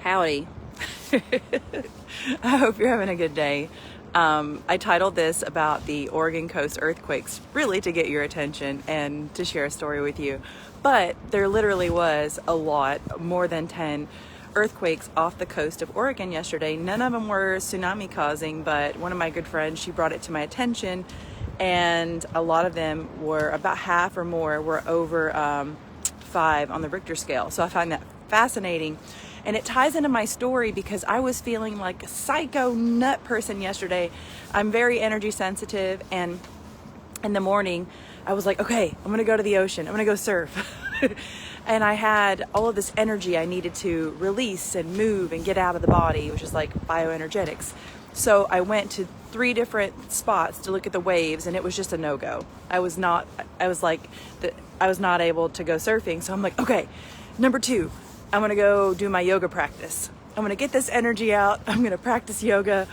Howdy. I hope you're having a good day. I titled this about the Oregon coast earthquakes, really to get your attention and to share a story with you. But there literally was a lot, more than 10 earthquakes off the coast of Oregon yesterday. None of them were tsunami causing, but one of my good friends, she brought it to my attention, and a lot of them were, about half or more, were over 5 on the Richter scale. So I find that fascinating. And it ties into my story because I was feeling like a psycho nut person yesterday. I'm very energy sensitive, and in the morning I was like, okay, I'm gonna go to the ocean, I'm gonna go surf. And I had all of this energy I needed to release and move and get out of the body, which is like bioenergetics. So I went to 3 different spots to look at the waves, and it was just a no-go. I was not able to go surfing. So I'm like, okay, number 2, I'm gonna go do my yoga practice. I'm gonna get this energy out. I'm gonna practice yoga.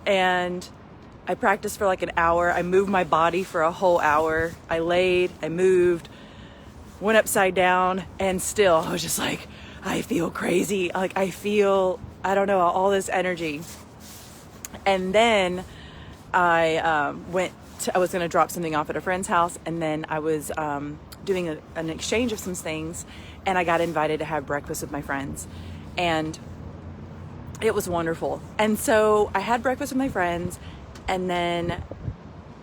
And I practiced for like an hour. I moved my body for a whole hour. I laid, I moved, went upside down, and still I was just like, I feel crazy. Like I feel, I don't know, all this energy. And then I was gonna drop something off at a friend's house, and then I was doing an exchange of some things, and I got invited to have breakfast with my friends, and it was wonderful. And so I had breakfast with my friends, and then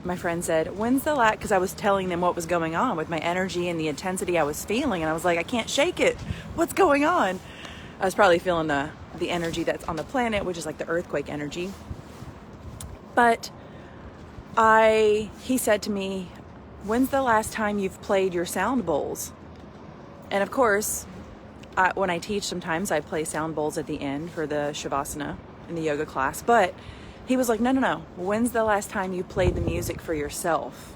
my friend said, when's the last, because I was telling them what was going on with my energy and the intensity I was feeling, and I was like, I can't shake it. What's going on? I was probably feeling the energy that's on the planet, which is like the earthquake energy. But he said to me, when's the last time you've played your sound bowls? And of course, when I teach, sometimes I play sound bowls at the end for the Shavasana in the yoga class. But he was like, no. When's the last time you played the music for yourself?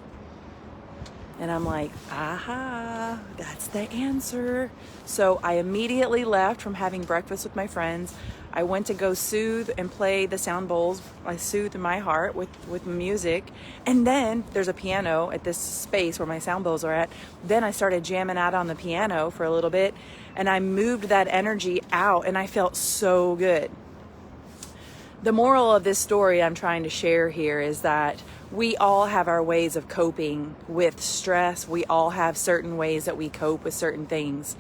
And I'm like, aha, that's the answer. So I immediately left from having breakfast with my friends. I went to go soothe and play the sound bowls. I soothed my heart with music. And then there's a piano at this space where my sound bowls are at. Then I started jamming out on the piano for a little bit, and I moved that energy out, and I felt so good. The moral of this story I'm trying to share here is that we all have our ways of coping with stress. We all have certain ways that we cope with certain things.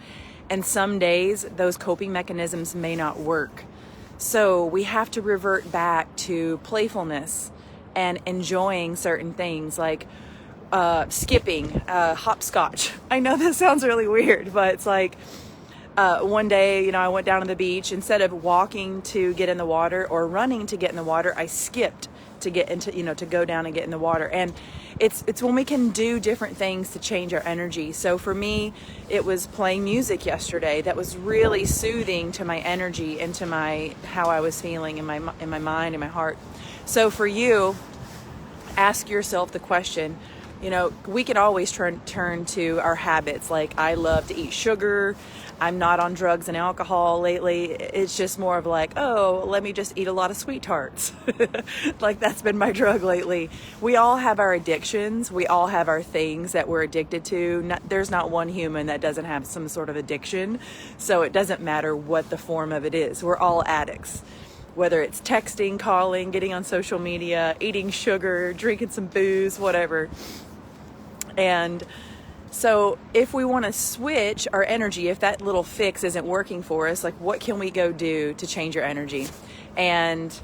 And some days those coping mechanisms may not work. So we have to revert back to playfulness and enjoying certain things, like skipping, hopscotch. I know this sounds really weird, but it's like, one day, I went down to the beach. Instead of walking to get in the water or running to get in the water, I skipped to get into, to go down and get in the water. And it's when we can do different things to change our energy. So for me, it was playing music yesterday that was really soothing to my energy and to how I was feeling in my mind and my heart. So for you, ask yourself the question, we can always turn to our habits. Like, I love to eat sugar. I'm not on drugs and alcohol lately. It's just more of like, oh, let me just eat a lot of sweet tarts. Like, that's been my drug lately. We all have our addictions. We all have our things that we're addicted to. There's not one human that doesn't have some sort of addiction. So it doesn't matter what the form of it is. We're all addicts. Whether it's texting, calling, getting on social media, eating sugar, drinking some booze, whatever. And so if we want to switch our energy, if that little fix isn't working for us, like, what can we go do to change our energy? And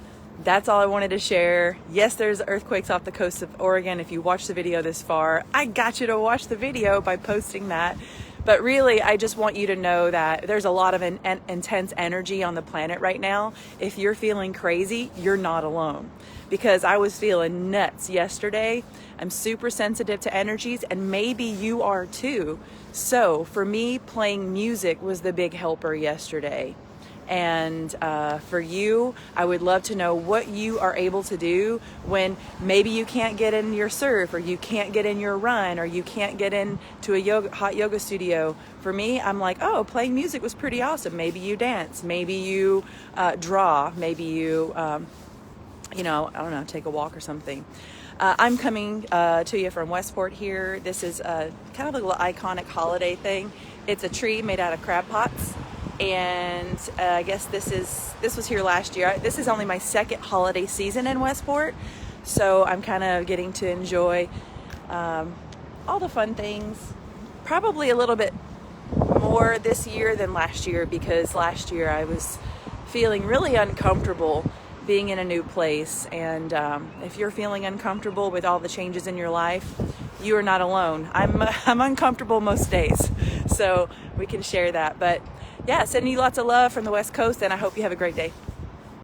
that's all I wanted to share. Yes, there's earthquakes off the coast of Oregon. If you watch the video this far, I got you to watch the video by posting that. But really, I just want you to know that there's a lot of intense energy on the planet right now. If you're feeling crazy, you're not alone. Because I was feeling nuts yesterday. I'm super sensitive to energies, and maybe you are too. So for me, playing music was the big helper yesterday. And for you, I would love to know what you are able to do when maybe you can't get in your surf, or you can't get in your run, or you can't get into a hot yoga studio. For me, I'm like, oh, playing music was pretty awesome. Maybe you dance, maybe you draw, maybe you, I don't know, take a walk or something. I'm coming to you from Westport here. This is kind of a little iconic holiday thing. It's a tree made out of crab pots. And I guess this was here last year. This is only my second holiday season in Westport, so I'm kind of getting to enjoy all the fun things. Probably a little bit more this year than last year, because last year I was feeling really uncomfortable being in a new place. And if you're feeling uncomfortable with all the changes in your life, you are not alone. I'm uncomfortable most days, so we can share that. But yeah, sending you lots of love from the West Coast, and I hope you have a great day.